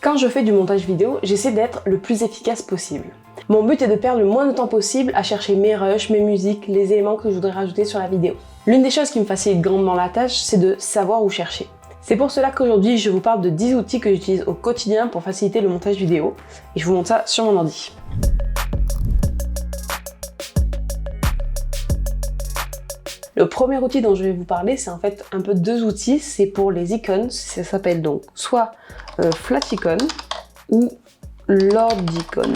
Quand je fais du montage vidéo, j'essaie d'être le plus efficace possible. Mon but est de perdre le moins de temps possible à chercher mes rushs, mes musiques, les éléments que je voudrais rajouter sur la vidéo. L'une des choses qui me facilite grandement la tâche, c'est de savoir où chercher. C'est pour cela qu'aujourd'hui, je vous parle de 10 outils que j'utilise au quotidien pour faciliter le montage vidéo. Et je vous montre ça sur mon ordi. Le premier outil dont je vais vous parler, c'est en fait un peu deux outils. C'est pour les icônes, ça s'appelle donc soit Flaticon ou Lordicon.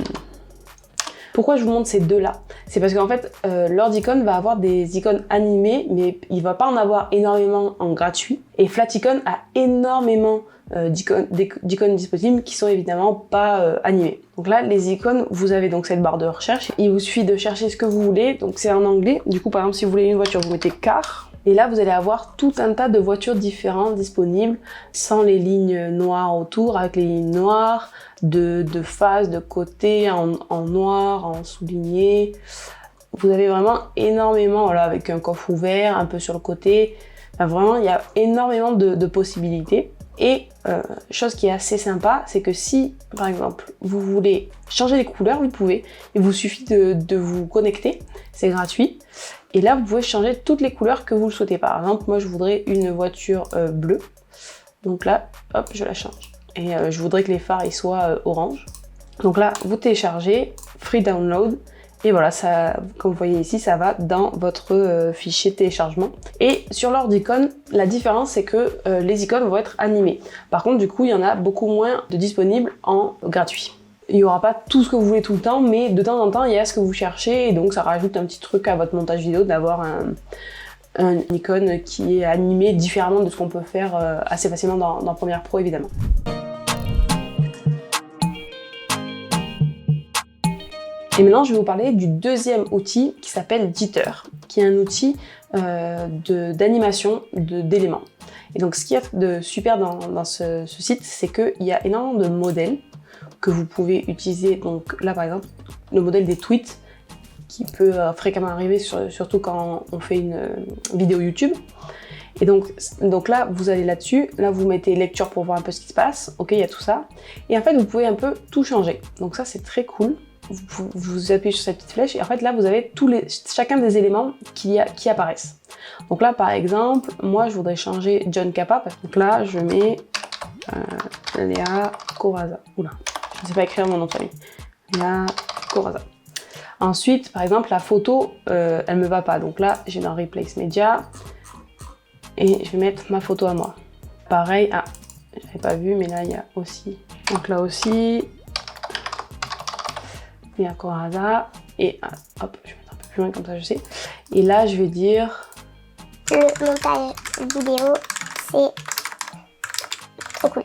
Pourquoi je vous montre ces deux-là? C'est parce qu'en fait, Lordicon va avoir des icônes animées, mais il va pas en avoir énormément en gratuit. Et Flaticon a énormément d'icônes disponibles qui sont évidemment pas animées. Donc là, les icônes, vous avez donc cette barre de recherche. Il vous suffit de chercher ce que vous voulez. Donc c'est en anglais. Du coup, par exemple, si vous voulez une voiture, vous mettez car. Et là, vous allez avoir tout un tas de voitures différentes disponibles, sans les lignes noires autour, avec les lignes noires, de face, de côté, en noir, en souligné. Vous avez vraiment énormément, voilà, avec un coffre ouvert, un peu sur le côté. Enfin, vraiment, il y a énormément de possibilités. Et chose qui est assez sympa, c'est que si, par exemple, vous voulez changer les couleurs, vous pouvez. Il vous suffit de vous connecter, c'est gratuit. Et là, vous pouvez changer toutes les couleurs que vous le souhaitez. Par exemple, moi, je voudrais une voiture bleue. Donc là, hop, je la change. Et je voudrais que les phares ils soient orange. Donc là, vous téléchargez, free download. Et voilà, ça, comme vous voyez ici, ça va dans votre fichier de téléchargement. Et sur l'Lordicon, la différence, c'est que les icônes vont être animées. Par contre, du coup, il y en a beaucoup moins de disponibles en gratuit. Il n'y aura pas tout ce que vous voulez tout le temps, mais de temps en temps, il y a ce que vous cherchez. Et donc, ça rajoute un petit truc à votre montage vidéo d'avoir une icône qui est animée différemment de ce qu'on peut faire assez facilement dans Premiere Pro, évidemment. Et maintenant, je vais vous parler du deuxième outil qui s'appelle Jitter, qui est un outil d'animation d'éléments. Et donc, ce qu'il y a de super dans ce site, c'est qu'il y a énormément de modèles que vous pouvez utiliser. Donc là, par exemple, le modèle des tweets, qui peut fréquemment arriver, surtout quand on fait une vidéo YouTube. Et donc là, vous allez là-dessus, là vous mettez lecture pour voir un peu ce qui se passe, ok, il y a tout ça. Et en fait, vous pouvez un peu tout changer. Donc ça, c'est très cool. Vous appuyez sur cette petite flèche et en fait là vous avez chacun des éléments qui apparaissent. Donc là par exemple, moi je voudrais changer John Kappa, donc là je mets Léa Corazza. Oula, je ne sais pas écrire mon nom de famille. Léa Corazza. Ensuite, par exemple, la photo, elle me va pas. Donc là, j'ai dans Replace Media et je vais mettre ma photo à moi. Pareil, j'avais pas vu, mais là il y a aussi. Donc là aussi. Il y a Corazza et hop, je vais mettre un peu plus loin comme ça je sais. Et là je vais dire le montage vidéo, c'est trop cool.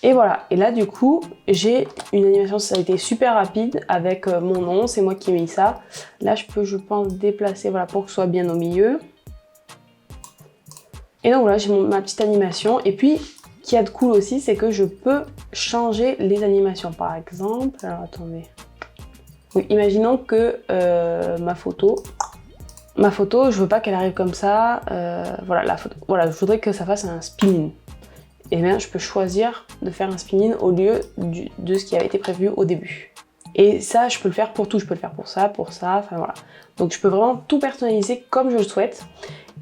Et voilà, et là du coup j'ai une animation, ça a été super rapide avec mon nom, c'est moi qui ai mis ça. Là je peux, je pense, déplacer, voilà, pour que ce soit bien au milieu. Et donc voilà, j'ai ma petite animation. Et puis, ce qu'il y a de cool aussi, c'est que je peux changer les animations. Par exemple, alors attendez. Oui, imaginons que ma photo, je veux pas qu'elle arrive comme ça. Voilà, la photo. Voilà, je voudrais que ça fasse un spin-in. Et bien, je peux choisir de faire un spin-in au lieu de ce qui avait été prévu au début. Et ça, je peux le faire pour tout. Je peux le faire pour ça, enfin voilà. Donc, je peux vraiment tout personnaliser comme je le souhaite.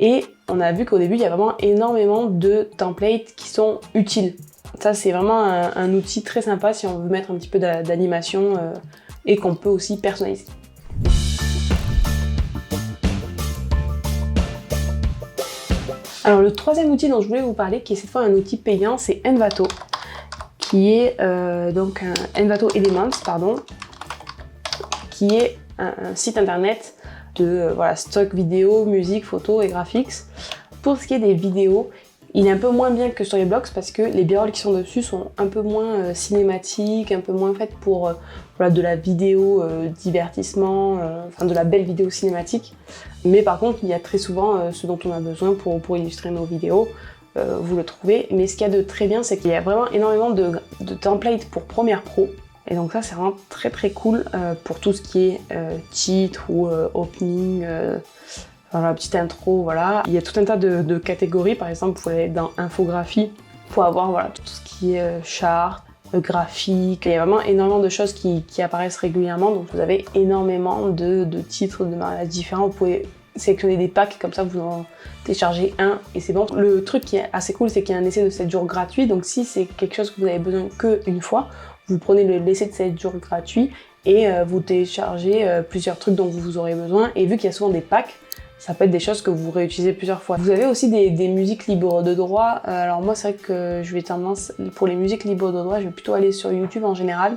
Et on a vu qu'au début, il y a vraiment énormément de templates qui sont utiles. Ça, c'est vraiment un outil très sympa si on veut mettre un petit peu d'animation et qu'on peut aussi personnaliser. Alors le troisième outil dont je voulais vous parler, qui est cette fois un outil payant, c'est Envato, qui est donc Envato Elements, pardon, qui est un site internet de voilà, stock vidéo, musique, photo et graphics. Pour ce qui est des vidéos, il est un peu moins bien que Storyblocks parce que les b-rolls qui sont dessus sont un peu moins cinématiques, un peu moins faites pour voilà, de la vidéo divertissement, enfin de la belle vidéo cinématique. Mais par contre, il y a très souvent ce dont on a besoin pour illustrer nos vidéos, vous le trouvez. Mais ce qu'il y a de très bien, c'est qu'il y a vraiment énormément de templates pour Premiere Pro. Et donc ça, c'est vraiment très très cool pour tout ce qui est titre ou opening, voilà, petite intro, voilà. Il y a tout un tas de catégories, par exemple, vous pouvez aller dans infographie pour avoir voilà, tout ce qui est chart, graphiques. Il y a vraiment énormément de choses qui apparaissent régulièrement, donc vous avez énormément de titres de mariage différents. Vous pouvez sélectionner des packs, comme ça vous en téléchargez un et c'est bon. Le truc qui est assez cool, c'est qu'il y a un essai de 7 jours gratuit, donc si c'est quelque chose que vous avez besoin qu'une fois, vous prenez l'essai de 7 jours gratuit et vous téléchargez plusieurs trucs dont vous aurez besoin, et vu qu'il y a souvent des packs, ça peut être des choses que vous réutilisez plusieurs fois. Vous avez aussi des musiques libres de droit. Alors moi, c'est vrai que je vais tendance, pour les musiques libres de droit, je vais plutôt aller sur YouTube en général,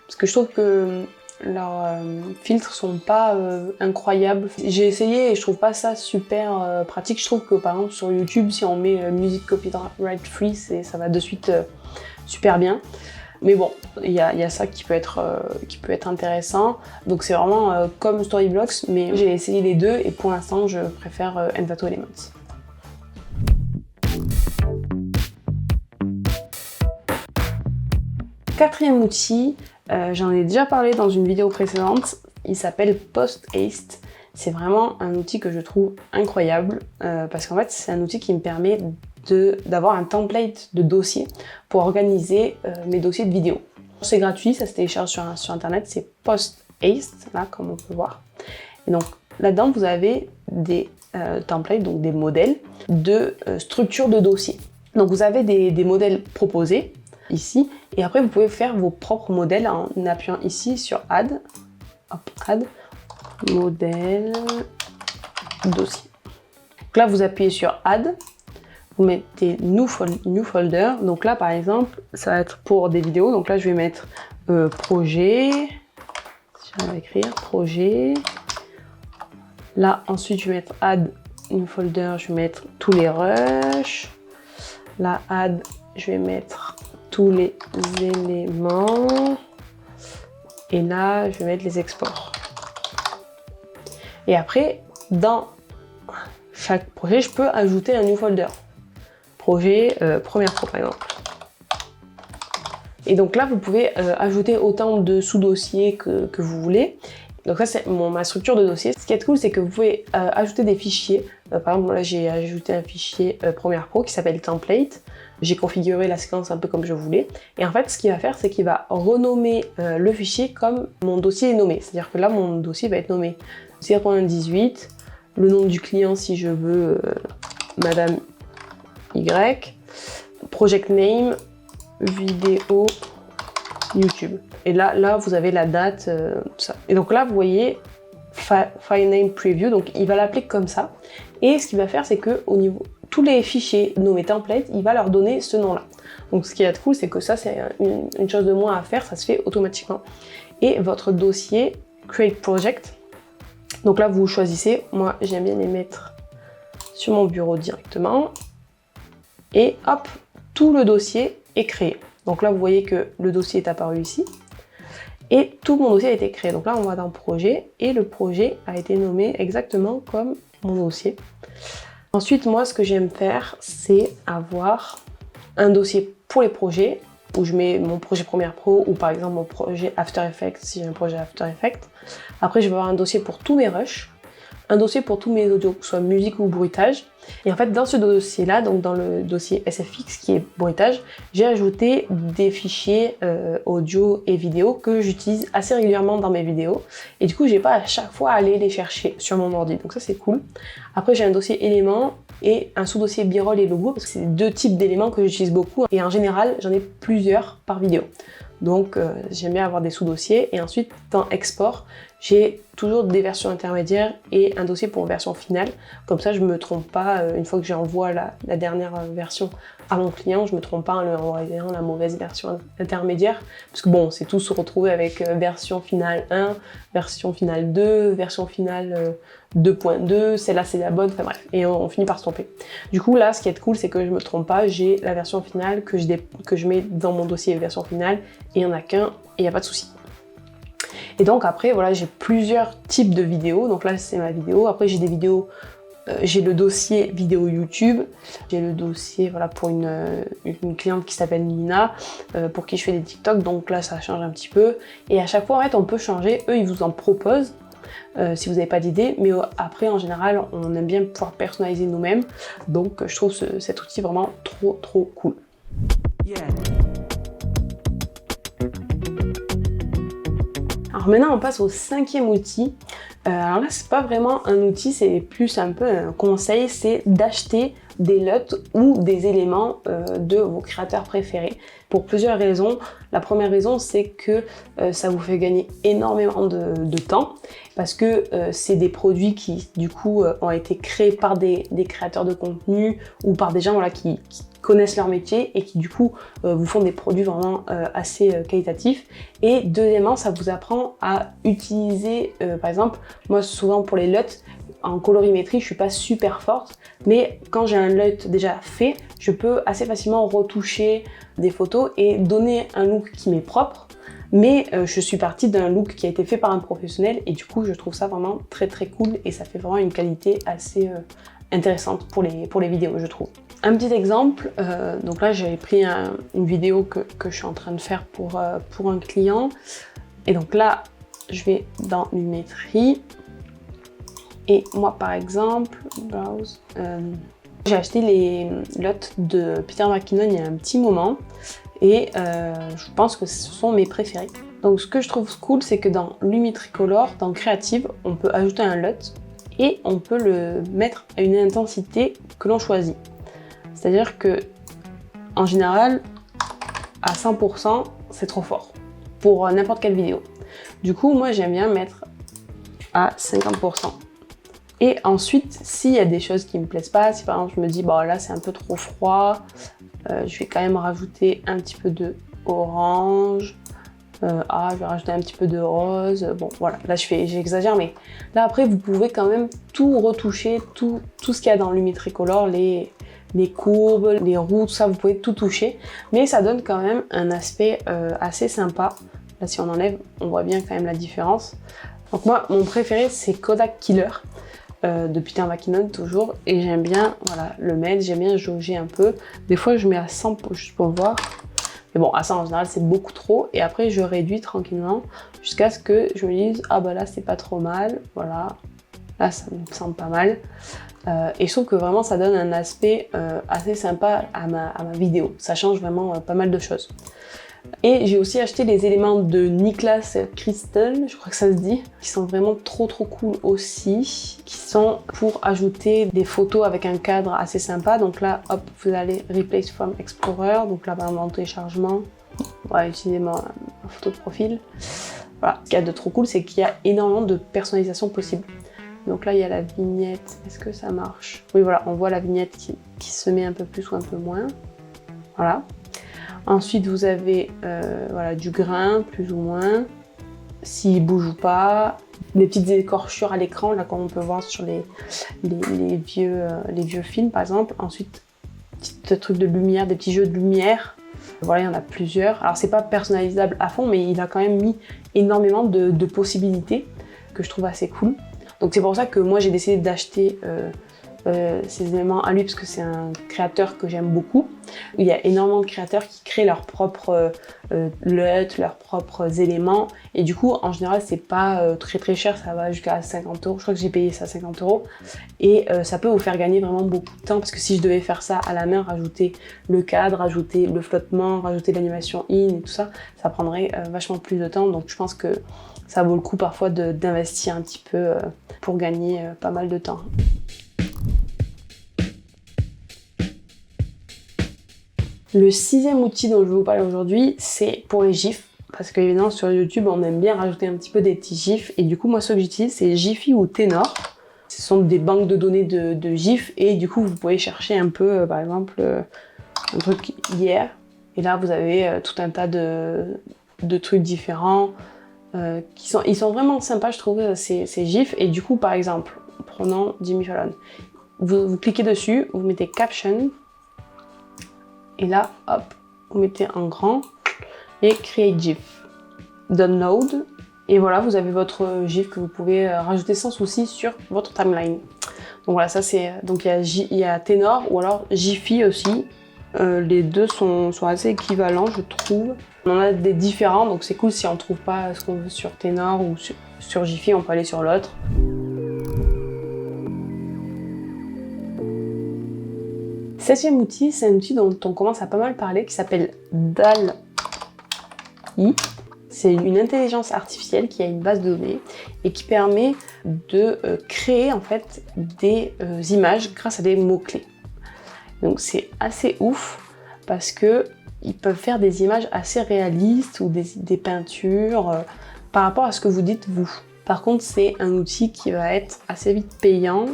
parce que je trouve que leurs filtres sont pas incroyables. J'ai essayé et je trouve pas ça super pratique. Je trouve que par exemple sur YouTube, si on met musique copyright free, ça va de suite super bien. Mais bon, il y a ça qui peut être intéressant. Donc c'est vraiment comme Storyblocks, mais j'ai essayé les deux et pour l'instant je préfère Envato Elements. Quatrième outil, j'en ai déjà parlé dans une vidéo précédente, il s'appelle PostHaste. C'est vraiment un outil que je trouve incroyable parce qu'en fait c'est un outil qui me permet d'avoir un template de dossier pour organiser mes dossiers de vidéo. C'est gratuit, ça se télécharge sur internet, c'est PostHaste, là comme on peut voir. Et donc là-dedans vous avez des templates, donc des modèles de structure de dossier. Donc vous avez des modèles proposés ici, et après vous pouvez faire vos propres modèles en appuyant ici sur Add, hop, Add, modèle, dossier. Donc là vous appuyez sur Add, vous mettez new folder, donc là par exemple ça va être pour des vidéos, donc là je vais mettre projet, si j'arrive à écrire, projet, là ensuite je vais mettre add new folder, je vais mettre tous les rushs, là add, je vais mettre tous les éléments, et là je vais mettre les exports. Et après dans chaque projet je peux ajouter un new folder. Projet Premiere Pro par exemple. Et donc là vous pouvez ajouter autant de sous-dossiers que vous voulez. Donc ça c'est ma structure de dossier. Ce qui est cool, c'est que vous pouvez ajouter des fichiers. Par exemple là j'ai ajouté un fichier Premiere Pro qui s'appelle template. J'ai configuré la séquence un peu comme je voulais. Et en fait ce qu'il va faire, c'est qu'il va renommer le fichier comme mon dossier est nommé. C'est-à-dire que là mon dossier va être nommé 0.18, le nom du client si je veux Madame Y, project name, vidéo, YouTube. Et là vous avez la date, tout ça. Et donc là, vous voyez, file name preview, donc il va l'appeler comme ça. Et ce qu'il va faire, c'est que au niveau tous les fichiers nommés template, il va leur donner ce nom-là. Donc ce qui est cool, c'est que ça, c'est une chose de moins à faire, ça se fait automatiquement. Et votre dossier create project. Donc là, vous choisissez. Moi, j'aime bien les mettre sur mon bureau directement. Et hop, tout le dossier est créé. Donc là, vous voyez que le dossier est apparu ici. Et tout mon dossier a été créé. Donc là, on va dans projet. Et le projet a été nommé exactement comme mon dossier. Ensuite, moi, ce que j'aime faire, c'est avoir un dossier pour les projets, où je mets mon projet Premiere Pro, ou par exemple mon projet After Effects, si j'ai un projet After Effects. Après, je vais avoir un dossier pour tous mes rushs, un dossier pour tous mes audios, que ce soit musique ou bruitage. Et en fait, dans ce dossier-là, donc dans le dossier SFX qui est bruitage, j'ai ajouté des fichiers audio et vidéo que j'utilise assez régulièrement dans mes vidéos. Et du coup, j'ai pas à chaque fois à aller les chercher sur mon ordi. Donc ça, c'est cool. Après, j'ai un dossier éléments et un sous-dossier b-roll et logo, parce que c'est deux types d'éléments que j'utilise beaucoup. Et en général, j'en ai plusieurs par vidéo. Donc j'aime bien avoir des sous-dossiers. Et ensuite, dans export, j'ai toujours des versions intermédiaires et un dossier pour version finale. Comme ça, je me trompe pas. Une fois que j'envoie la dernière version à mon client, je me trompe pas en lui envoyant la mauvaise version intermédiaire. Parce que bon, c'est tout se retrouver avec version finale 1, version finale 2, version finale 2.2, celle-là c'est la bonne, enfin bref. Et on finit par se tromper. Du coup, là, ce qui est cool, c'est que je me trompe pas. J'ai la version finale que je mets dans mon dossier version finale et il n'y en a qu'un et il n'y a pas de souci. Et donc après, voilà, j'ai plusieurs types de vidéos. Donc là, c'est ma vidéo. Après, j'ai des vidéos, j'ai le dossier vidéo YouTube. J'ai le dossier, voilà, pour une cliente qui s'appelle Nina, pour qui je fais des TikTok. Donc là, ça change un petit peu. Et à chaque fois, en fait, on peut changer. Eux, ils vous en proposent, si vous n'avez pas d'idée. Mais après, en général, on aime bien pouvoir personnaliser nous-mêmes. Donc, je trouve cet outil vraiment trop cool. Yeah. Alors maintenant on passe au 5e outil. Alors là c'est pas vraiment un outil, c'est plus un peu un conseil, c'est d'acheter des LUT ou des éléments de vos créateurs préférés pour plusieurs raisons. La première raison c'est que ça vous fait gagner énormément de temps parce que c'est des produits qui du coup ont été créés par des créateurs de contenu ou par des gens voilà, qui connaissent leur métier et qui du coup vous font des produits vraiment assez qualitatifs. Et deuxièmement, ça vous apprend à utiliser, par exemple, moi souvent pour les LUT, en colorimétrie, je suis pas super forte, mais quand j'ai un LUT déjà fait, je peux assez facilement retoucher des photos et donner un look qui m'est propre. Mais je suis partie d'un look qui a été fait par un professionnel et du coup, je trouve ça vraiment très très cool et ça fait vraiment une qualité assez intéressante pour les vidéos, je trouve. Un petit exemple, donc là j'avais pris une vidéo que je suis en train de faire pour un client. Et donc là, je vais dans Lumétrie. Et moi par exemple, browse, j'ai acheté les LUT de Peter McKinnon il y a un petit moment. Et je pense que ce sont mes préférés. Donc ce que je trouve cool, c'est que dans Lumetri Color, dans Creative, on peut ajouter un LUT et on peut le mettre à une intensité que l'on choisit. C'est-à-dire que, en général, à 100%, c'est trop fort pour n'importe quelle vidéo. Du coup, moi, j'aime bien mettre à 50%. Et ensuite, s'il y a des choses qui me plaisent pas, si par exemple je me dis, bon là, c'est un peu trop froid, je vais quand même rajouter un petit peu de orange. Je vais rajouter un petit peu de rose. Bon, voilà, là j'exagère, mais là après, vous pouvez quand même tout retoucher, tout ce qu'il y a dans Lumetri Color, les courbes, les roues, tout ça, vous pouvez tout toucher. Mais ça donne quand même un aspect assez sympa. Là, si on enlève, on voit bien quand même la différence. Donc moi, mon préféré, c'est Kodak Killer. De Peter McKinnon toujours, et j'aime bien voilà, le mettre, j'aime bien jauger un peu. Des fois je mets à 100 juste pour voir, mais bon à 100 en général c'est beaucoup trop, et après je réduis tranquillement jusqu'à ce que je me dise ah bah là c'est pas trop mal, voilà, là ça me semble pas mal. Et je trouve que vraiment ça donne un aspect assez sympa à ma vidéo, ça change vraiment pas mal de choses. Et j'ai aussi acheté les éléments de Niklas Crystal, je crois que ça se dit, qui sont vraiment trop cool aussi, qui sont pour ajouter des photos avec un cadre assez sympa. Donc là, hop, vous allez Replace from Explorer, donc là par exemple en téléchargement, on va utiliser ma photo de profil. Voilà, ce qu'il y a de trop cool, c'est qu'il y a énormément de personnalisation possible. Donc là, il y a la vignette, est-ce que ça marche? Oui, voilà, on voit la vignette qui se met un peu plus ou un peu moins. Voilà. Ensuite, vous avez voilà, du grain, plus ou moins, s'il bouge ou pas, des petites écorchures à l'écran, là comme on peut voir sur les vieux films par exemple. Ensuite, petit truc de lumière, des petits jeux de lumière. Voilà, il y en a plusieurs. Alors c'est pas personnalisable à fond, mais il a quand même mis énormément de possibilités que je trouve assez cool. Donc c'est pour ça que moi j'ai décidé d'acheter ces éléments à lui parce que c'est un créateur que j'aime beaucoup. Il y a énormément de créateurs qui créent leurs propres LUT, leurs propres éléments, et du coup en général c'est pas très cher, ça va jusqu'à 50 €. Je crois que j'ai payé ça 50 €, et ça peut vous faire gagner vraiment beaucoup de temps parce que si je devais faire ça à la main, rajouter le cadre, rajouter le flottement, rajouter l'animation in et tout ça, ça prendrait vachement plus de temps. Donc je pense que ça vaut le coup parfois d'investir un petit peu pour gagner pas mal de temps. Le 6e outil dont je vais vous parler aujourd'hui, c'est pour les GIFs. Parce qu'évidemment sur YouTube, on aime bien rajouter un petit peu des petits GIFs. Et du coup, moi, ce que j'utilise, c'est Giphy ou Tenor. Ce sont des banques de données de GIFs. Et du coup, vous pouvez chercher un peu, par exemple, un truc hier. Et là, vous avez tout un tas de trucs différents. Ils sont vraiment sympas, je trouve, ces GIFs. Et du coup, par exemple, prenons Jimmy Fallon. Vous cliquez dessus, vous mettez Caption. Et là, hop, vous mettez en grand et Create GIF. Download. Et voilà, vous avez votre GIF que vous pouvez rajouter sans souci sur votre timeline. Donc voilà, ça c'est... Donc il y a Tenor ou alors Giphy aussi. Les deux sont assez équivalents, je trouve. On en a des différents, donc c'est cool si on ne trouve pas ce qu'on veut sur Tenor ou sur Giphy, on peut aller sur l'autre. Septième outil, c'est un outil dont on commence à pas mal parler qui s'appelle DALL-E. c'est une intelligence artificielle qui a une base de données et qui permet de créer en fait des images grâce à des mots-clés. Donc c'est assez ouf parce que ils peuvent faire des images assez réalistes ou des peintures par rapport à ce que vous dites vous. Par contre, c'est un outil qui va être assez vite payant.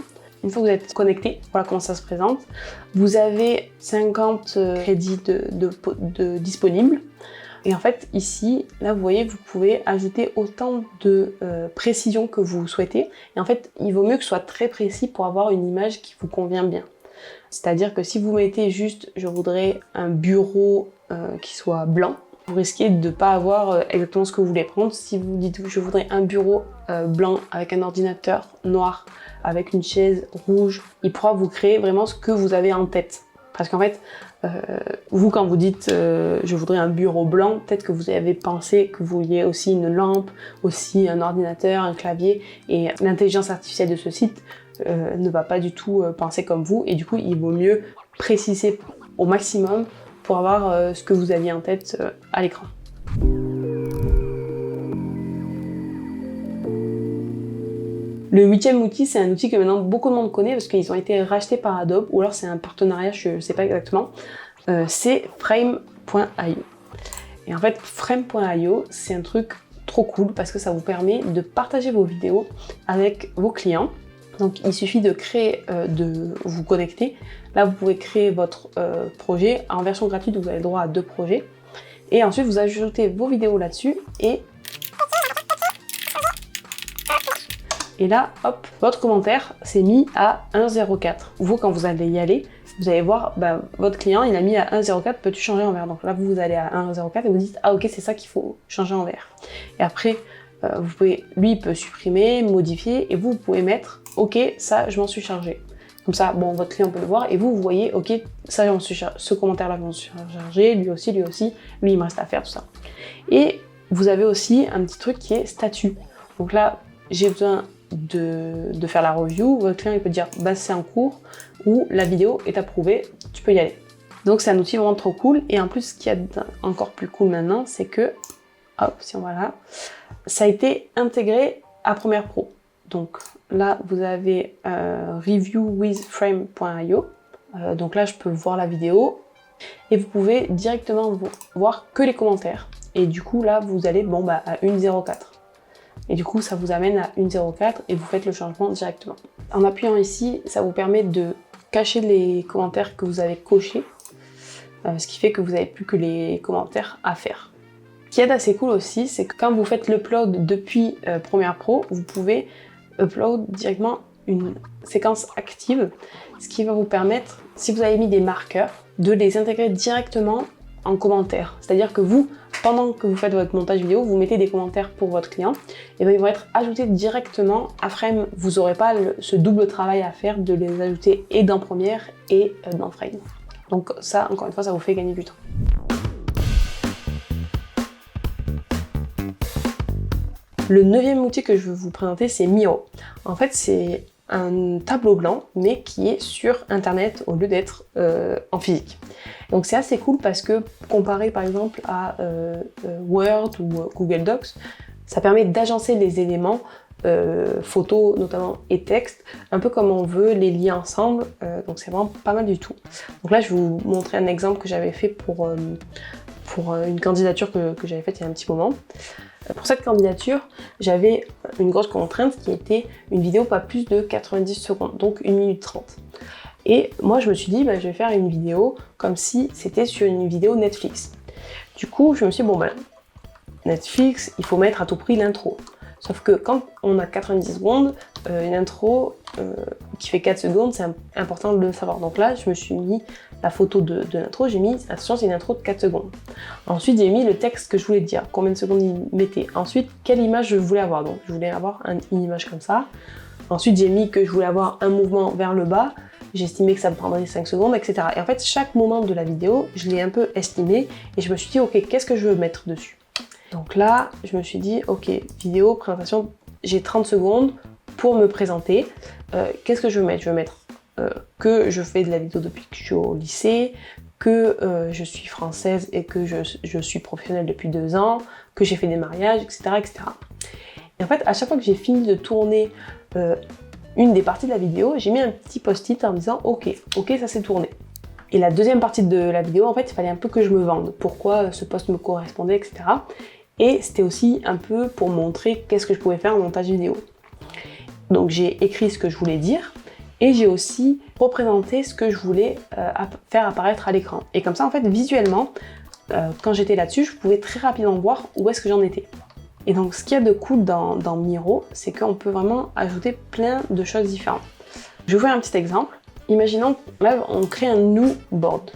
Une fois que vous êtes connecté, voilà comment ça se présente. Vous avez 50 crédits de disponibles. Et en fait, ici, là, vous voyez, vous pouvez ajouter autant de précision que vous souhaitez. Et en fait, il vaut mieux que ce soit très précis pour avoir une image qui vous convient bien. C'est-à-dire que si vous mettez juste « je voudrais un bureau qui soit blanc », vous risquez de ne pas avoir exactement ce que vous voulez prendre. Si vous dites « je voudrais un bureau blanc avec un ordinateur noir, avec une chaise rouge », il pourra vous créer vraiment ce que vous avez en tête. Parce qu'en fait, vous quand vous dites je voudrais un bureau blanc, peut-être que vous avez pensé que vous vouliez aussi une lampe, aussi un ordinateur, un clavier, et l'intelligence artificielle de ce site ne va pas du tout penser comme vous, et du coup il vaut mieux préciser au maximum pour avoir ce que vous aviez en tête à l'écran. Le 8e outil, c'est un outil que maintenant beaucoup de monde connaît parce qu'ils ont été rachetés par Adobe, ou alors c'est un partenariat, je ne sais pas exactement. C'est Frame.io. Et en fait, Frame.io, c'est un truc trop cool parce que ça vous permet de partager vos vidéos avec vos clients. Donc il suffit de créer, de vous connecter. Là, vous pouvez créer votre projet. En version gratuite, vous avez le droit à 2 projets. Et ensuite, vous ajoutez vos vidéos là-dessus et là, hop, votre commentaire s'est mis à 1,04. Vous, quand vous allez y aller, vous allez voir, votre client, il a mis à 1,04, peux-tu changer en vert? Donc là, vous allez à 1,04 et vous dites, ah ok, c'est ça qu'il faut changer en vert. Et après, vous pouvez, lui, il peut supprimer, modifier, et vous pouvez mettre, ok, ça, je m'en suis chargé. Comme ça, bon, votre client peut le voir, et vous voyez, ok, ça, j'en suis chargé, ce commentaire-là, je m'en suis chargé, lui aussi, lui, il me reste à faire, tout ça. Et vous avez aussi un petit truc qui est statut. Donc là, j'ai besoin de faire la review, votre client il peut dire bah c'est en cours ou la vidéo est approuvée, tu peux y aller. Donc c'est un outil vraiment trop cool, et en plus ce qu'il y a encore plus cool maintenant, c'est que, hop, si on va là, ça a été intégré à Premiere Pro. Donc là vous avez Review with Frame.io, donc là je peux voir la vidéo et vous pouvez directement voir que les commentaires, et du coup là vous allez à 1,04. Et du coup, ça vous amène à 1,04 et vous faites le changement directement. En appuyant ici, ça vous permet de cacher les commentaires que vous avez cochés, ce qui fait que vous n'avez plus que les commentaires à faire. Ce qui est assez cool aussi, c'est que quand vous faites l'upload depuis Premiere Pro, vous pouvez upload directement une séquence active, ce qui va vous permettre, si vous avez mis des marqueurs, de les intégrer directement en commentaire. C'est-à-dire que vous, pendant que vous faites votre montage vidéo, vous mettez des commentaires pour votre client, et ils vont être ajoutés directement à Frame. Vous n'aurez pas ce double travail à faire de les ajouter et dans Premiere et dans Frame. Donc ça, encore une fois, ça vous fait gagner du temps. Le 9e outil que je vais vous présenter, c'est Miro. En fait, c'est un tableau blanc, mais qui est sur internet au lieu d'être en physique. Donc c'est assez cool parce que comparé par exemple à Word ou Google Docs, ça permet d'agencer les éléments, photos notamment et texte, un peu comme on veut les lier ensemble, donc c'est vraiment pas mal du tout. Donc là je vais vous montrer un exemple que j'avais fait pour une candidature que j'avais faite il y a un petit moment. Pour cette candidature, j'avais une grosse contrainte qui était une vidéo pas plus de 90 secondes, donc 1 minute 30. Et moi je me suis dit, je vais faire une vidéo comme si c'était sur une vidéo Netflix. Du coup, je me suis dit, Netflix, il faut mettre à tout prix l'intro. Sauf que quand on a 90 secondes, une intro qui fait 4 secondes, c'est important de le savoir. Donc là, je me suis mis la photo de l'intro, j'ai mis, attention, c'est une intro de 4 secondes. Ensuite, j'ai mis le texte que je voulais dire, combien de secondes il mettait. Ensuite, quelle image je voulais avoir. Donc, je voulais avoir une image comme ça. Ensuite, j'ai mis que je voulais avoir un mouvement vers le bas. J'estimais que ça me prendrait 5 secondes, etc. Et en fait, chaque moment de la vidéo, je l'ai un peu estimé et je me suis dit, ok, qu'est-ce que je veux mettre dessus? Donc là, je me suis dit, ok, vidéo, présentation, j'ai 30 secondes pour me présenter. Qu'est-ce que je veux mettre? Je veux mettre que je fais de la vidéo depuis que je suis au lycée, que je suis française et que je suis professionnelle depuis 2 ans, que j'ai fait des mariages, etc., etc. Et en fait, à chaque fois que j'ai fini de tourner une des parties de la vidéo, j'ai mis un petit post-it en me disant ok, ça s'est tourné. Et la deuxième partie de la vidéo, en fait, il fallait un peu que je me vende, pourquoi ce post me correspondait, etc. Et c'était aussi un peu pour montrer qu'est-ce que je pouvais faire en montage vidéo. Donc j'ai écrit ce que je voulais dire et j'ai aussi représenté ce que je voulais faire apparaître à l'écran. Et comme ça, en fait, visuellement, quand j'étais là-dessus, je pouvais très rapidement voir où est-ce que j'en étais. Et donc ce qu'il y a de cool dans Miro, c'est qu'on peut vraiment ajouter plein de choses différentes. Je vais vous faire un petit exemple. Imaginons, là, on crée un new board.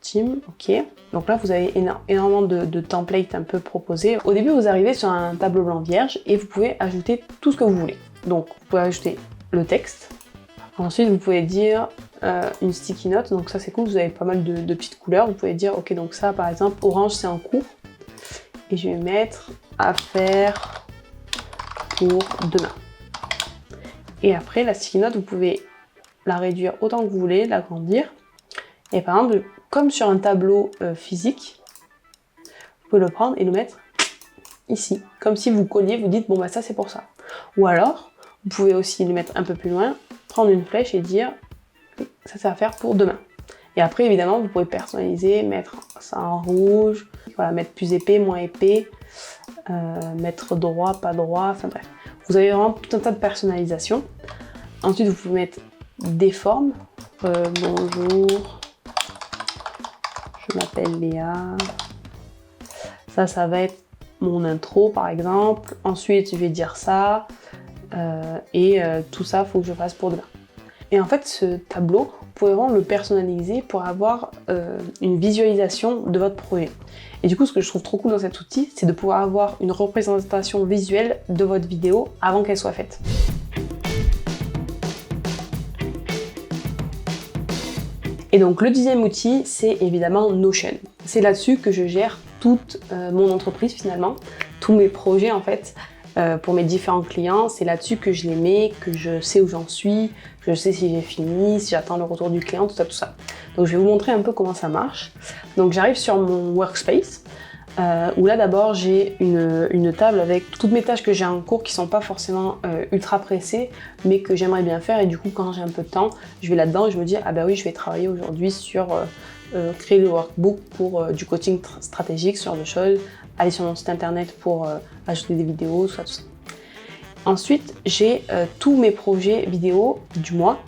Team, ok. Donc là, vous avez énormément de templates un peu proposés. Au début, vous arrivez sur un tableau blanc vierge et vous pouvez ajouter tout ce que vous voulez. Donc, vous pouvez ajouter le texte. Ensuite, vous pouvez dire une sticky note. Donc ça, c'est cool. Vous avez pas mal de petites couleurs. Vous pouvez dire, ok, donc ça, par exemple, orange, c'est en cours. Et je vais mettre à faire pour demain. Et après, la sticky note, vous pouvez la réduire autant que vous voulez, l'agrandir. Et par exemple, comme sur un tableau physique, vous pouvez le prendre et le mettre ici. Comme si vous colliez, vous dites, bon bah ça c'est pour ça. Ou alors, vous pouvez aussi le mettre un peu plus loin, prendre une flèche et dire, ça c'est à faire pour demain. Et après, évidemment, vous pouvez personnaliser, mettre ça en rouge, voilà, mettre plus épais, moins épais, mettre droit, pas droit, enfin bref. Vous avez vraiment tout un tas de personnalisation. Ensuite, vous pouvez mettre des formes. Bonjour, je m'appelle Léa. Ça va être mon intro par exemple. Ensuite, je vais dire ça. Tout ça, il faut que je fasse pour demain. Et en fait, ce tableau, vous pouvez vraiment le personnaliser pour avoir une visualisation de votre projet. Et du coup, ce que je trouve trop cool dans cet outil, c'est de pouvoir avoir une représentation visuelle de votre vidéo avant qu'elle soit faite. Et donc le deuxième outil, c'est évidemment Notion. C'est là-dessus que je gère toute mon entreprise finalement, tous mes projets en fait, pour mes différents clients. C'est là-dessus que je les mets, que je sais où j'en suis, que je sais si j'ai fini, si j'attends le retour du client, tout ça. Donc je vais vous montrer un peu comment ça marche. Donc j'arrive sur mon workspace, où là d'abord j'ai une table avec toutes mes tâches que j'ai en cours qui sont pas forcément ultra pressées, mais que j'aimerais bien faire, et du coup quand j'ai un peu de temps, je vais là-dedans et je me dis ah bah oui, je vais travailler aujourd'hui sur créer le workbook pour du coaching stratégique, ce genre de choses, aller sur mon site internet pour ajouter des vidéos, tout ça. Ensuite, j'ai tous mes projets vidéo du mois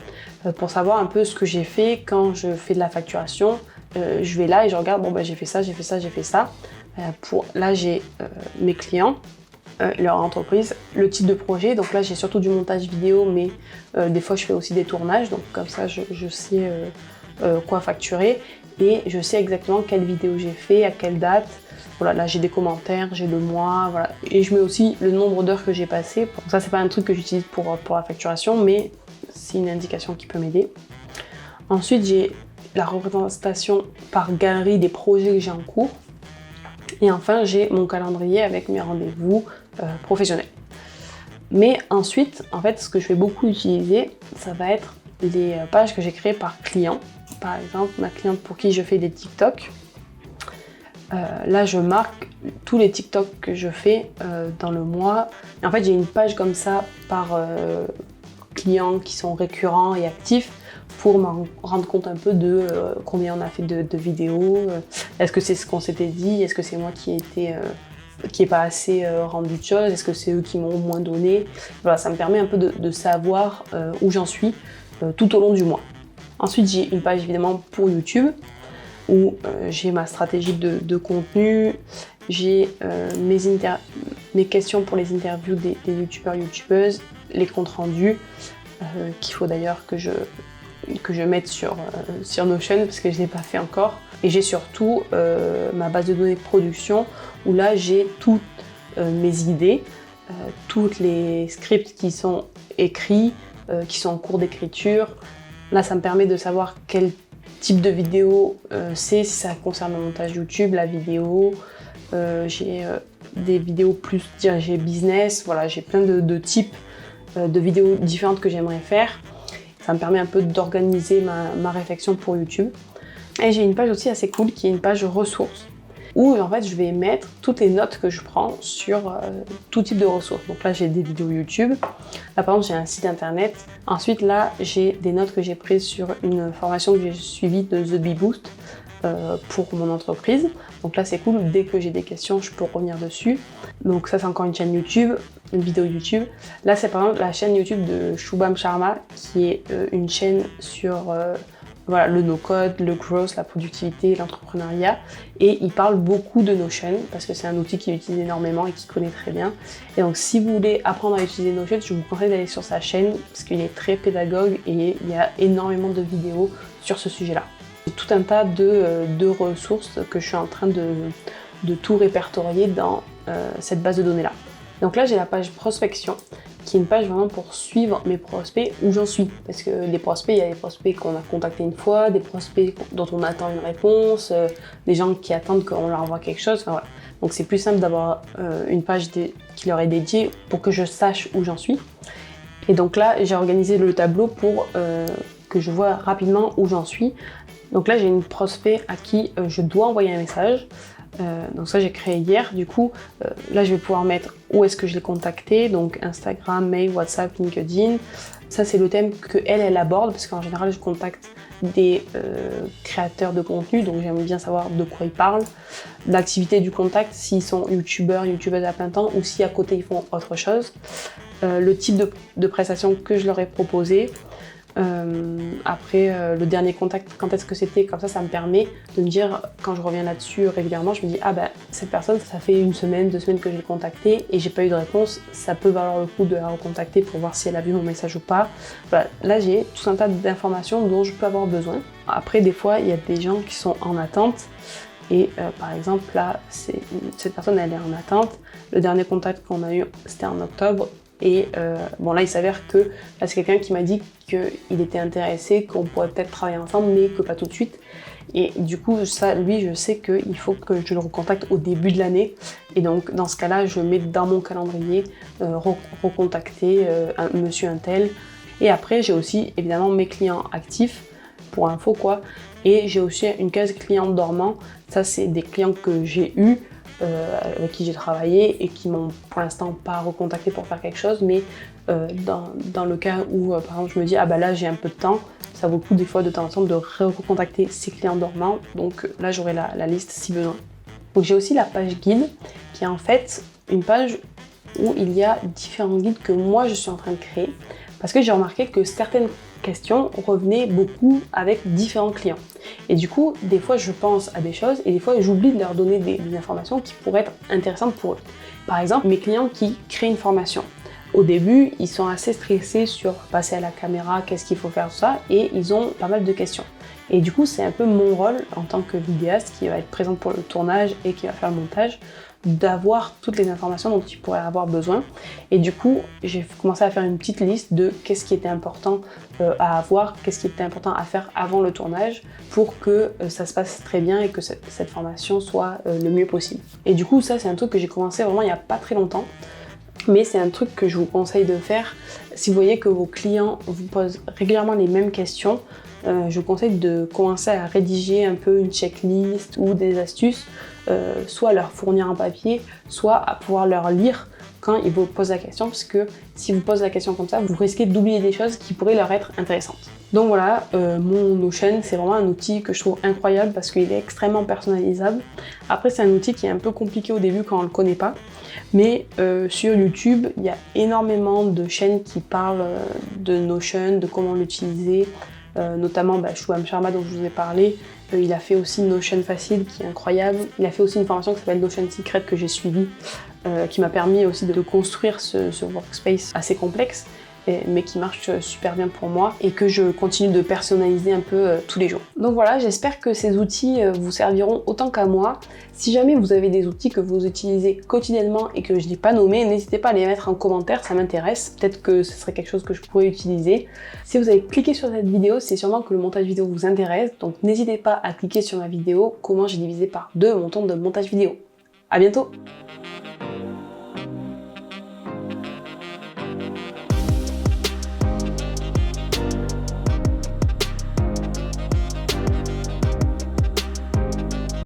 pour savoir un peu ce que j'ai fait quand je fais de la facturation. Je vais là et je regarde, bon bah j'ai fait ça. Là j'ai mes clients, leur entreprise, le type de projet. Donc là j'ai surtout du montage vidéo, mais des fois je fais aussi des tournages. Donc comme ça je sais quoi facturer et je sais exactement quelle vidéo j'ai fait, à quelle date. Voilà, là j'ai des commentaires, j'ai le mois, voilà. Et je mets aussi le nombre d'heures que j'ai passé. Donc ça c'est pas un truc que j'utilise pour la facturation, mais c'est une indication qui peut m'aider. Ensuite j'ai la représentation par galerie des projets que j'ai en cours. Et enfin, j'ai mon calendrier avec mes rendez-vous professionnels. Mais ensuite, en fait, ce que je vais beaucoup utiliser, ça va être les pages que j'ai créées par client. Par exemple, ma cliente pour qui je fais des TikTok. Là, je marque tous les TikTok que je fais dans le mois. Et en fait, j'ai une page comme ça par clients qui sont récurrents et actifs, pour m'en rendre compte un peu de combien on a fait de vidéos, est-ce que c'est ce qu'on s'était dit, est-ce que c'est moi qui n'ai pas assez rendu de choses, est-ce que c'est eux qui m'ont moins donné. Voilà, ça me permet un peu de savoir où j'en suis tout au long du mois. Ensuite, j'ai une page évidemment pour YouTube, où j'ai ma stratégie de contenu, j'ai mes questions pour les interviews des youtubeurs, youtubeuses, les comptes rendus, qu'il faut d'ailleurs que je mette sur Notion parce que je ne l'ai pas fait encore. Et j'ai surtout ma base de données de production où là j'ai toutes mes idées, tous les scripts qui sont écrits, qui sont en cours d'écriture. Là ça me permet de savoir quel type de vidéo c'est, si ça concerne le montage YouTube, la vidéo. J'ai des vidéos plus dirigées business, voilà, j'ai plein de types de vidéos différentes que j'aimerais faire. Ça me permet un peu d'organiser ma réflexion pour YouTube. Et j'ai une page aussi assez cool qui est une page ressources où en fait je vais mettre toutes les notes que je prends sur tout type de ressources. Donc là j'ai des vidéos YouTube, là par exemple j'ai un site internet, ensuite là j'ai des notes que j'ai prises sur une formation que j'ai suivie de The Bee Boost pour mon entreprise. Donc là c'est cool, dès que j'ai des questions je peux revenir dessus. Donc ça c'est encore une chaîne YouTube, une vidéo YouTube. Là c'est par exemple la chaîne YouTube de Shubham Sharma qui est une chaîne sur voilà, le no-code, le growth, la productivité, l'entrepreneuriat. Et il parle beaucoup de Notion parce que c'est un outil qu'il utilise énormément et qu'il connaît très bien. Et donc si vous voulez apprendre à utiliser Notion, je vous conseille d'aller sur sa chaîne parce qu'il est très pédagogue et il y a énormément de vidéos sur ce sujet-là. J'ai tout un tas de ressources que je suis en train de tout répertorier dans cette base de données-là. Donc là, j'ai la page prospection, qui est une page vraiment pour suivre mes prospects où j'en suis. Parce que les prospects, il y a des prospects qu'on a contactés une fois, des prospects dont on attend une réponse, des gens qui attendent qu'on leur envoie quelque chose. Enfin, voilà. Donc c'est plus simple d'avoir une page qui leur est dédiée pour que je sache où j'en suis. Et donc là, j'ai organisé le tableau pour que je vois rapidement où j'en suis. Donc là, j'ai une prospect à qui je dois envoyer un message. Donc ça j'ai créé hier, du coup là je vais pouvoir mettre où est-ce que je l'ai contacté, donc Instagram, mail, WhatsApp, LinkedIn. Ça c'est le thème que elle aborde parce qu'en général je contacte des créateurs de contenu, donc j'aime bien savoir de quoi ils parlent, l'activité du contact, s'ils sont youtubeuses à plein temps ou si à côté ils font autre chose, le type de prestation que je leur ai proposé. Après le dernier contact, quand est-ce que c'était, comme ça me permet de me dire, quand je reviens là-dessus régulièrement, je me dis ah ben cette personne ça fait 1 semaine, 2 semaines que je l'ai contactée et j'ai pas eu de réponse, ça peut valoir le coup de la recontacter pour voir si elle a vu mon message ou pas. Voilà, là j'ai tout un tas d'informations dont je peux avoir besoin. Après des fois il y a des gens qui sont en attente et par exemple là cette personne elle est en attente, le dernier contact qu'on a eu c'était en octobre. Et bon là il s'avère que là c'est quelqu'un qui m'a dit qu'il était intéressé, qu'on pourrait peut-être travailler ensemble mais que pas tout de suite. Et du coup ça lui je sais qu'il faut que je le recontacte au début de l'année. Et donc dans ce cas-là je mets dans mon calendrier recontacter monsieur un tel. Et après j'ai aussi évidemment mes clients actifs pour info quoi. Et j'ai aussi une case clients dormants. Ça c'est des clients que j'ai eus. Avec qui j'ai travaillé et qui m'ont pour l'instant pas recontacté pour faire quelque chose, mais dans le cas où par exemple je me dis ah bah là j'ai un peu de temps, ça vaut le coup des fois de temps en temps de recontacter ces clients dormants, donc là j'aurai la liste si besoin. Donc j'ai aussi la page guide qui est en fait une page où il y a différents guides que moi je suis en train de créer parce que j'ai remarqué que certaines questions revenaient beaucoup avec différents clients. Et du coup, des fois je pense à des choses et des fois j'oublie de leur donner des informations qui pourraient être intéressantes pour eux. Par exemple, mes clients qui créent une formation. Au début, ils sont assez stressés sur passer à la caméra, qu'est-ce qu'il faut faire, tout ça, et ils ont pas mal de questions. Et du coup, c'est un peu mon rôle en tant que vidéaste qui va être présente pour le tournage et qui va faire le montage, d'avoir toutes les informations dont ils pourraient avoir besoin. Et du coup, j'ai commencé à faire une petite liste de qu'est-ce qui était important à avoir, qu'est-ce qui était important à faire avant le tournage pour que ça se passe très bien et que cette formation soit le mieux possible. Et du coup, ça c'est un truc que j'ai commencé vraiment il n'y a pas très longtemps. Mais c'est un truc que je vous conseille de faire. Si vous voyez que vos clients vous posent régulièrement les mêmes questions, je vous conseille de commencer à rédiger un peu une checklist ou des astuces, soit à leur fournir un papier, soit à pouvoir leur lire quand ils vous posent la question, parce que si vous posez la question comme ça, vous risquez d'oublier des choses qui pourraient leur être intéressantes. Donc voilà, mon Notion, c'est vraiment un outil que je trouve incroyable parce qu'il est extrêmement personnalisable. Après, c'est un outil qui est un peu compliqué au début quand on ne le connaît pas, mais sur YouTube, il y a énormément de chaînes qui parlent de Notion, de comment l'utiliser, notamment Shubham Sharma dont je vous ai parlé. Il a fait aussi Notion Facile qui est incroyable. Il a fait aussi une formation qui s'appelle Notion Secret que j'ai suivie, qui m'a permis aussi de construire ce workspace assez complexe, mais qui marche super bien pour moi et que je continue de personnaliser un peu tous les jours. Donc voilà, j'espère que ces outils vous serviront autant qu'à moi. Si jamais vous avez des outils que vous utilisez quotidiennement et que je n'ai pas nommés, n'hésitez pas à les mettre en commentaire, ça m'intéresse. Peut-être que ce serait quelque chose que je pourrais utiliser. Si vous avez cliqué sur cette vidéo, c'est sûrement que le montage vidéo vous intéresse, donc n'hésitez pas à cliquer sur ma vidéo « Comment j'ai divisé par 2 mon temps de montage vidéo ». À bientôt!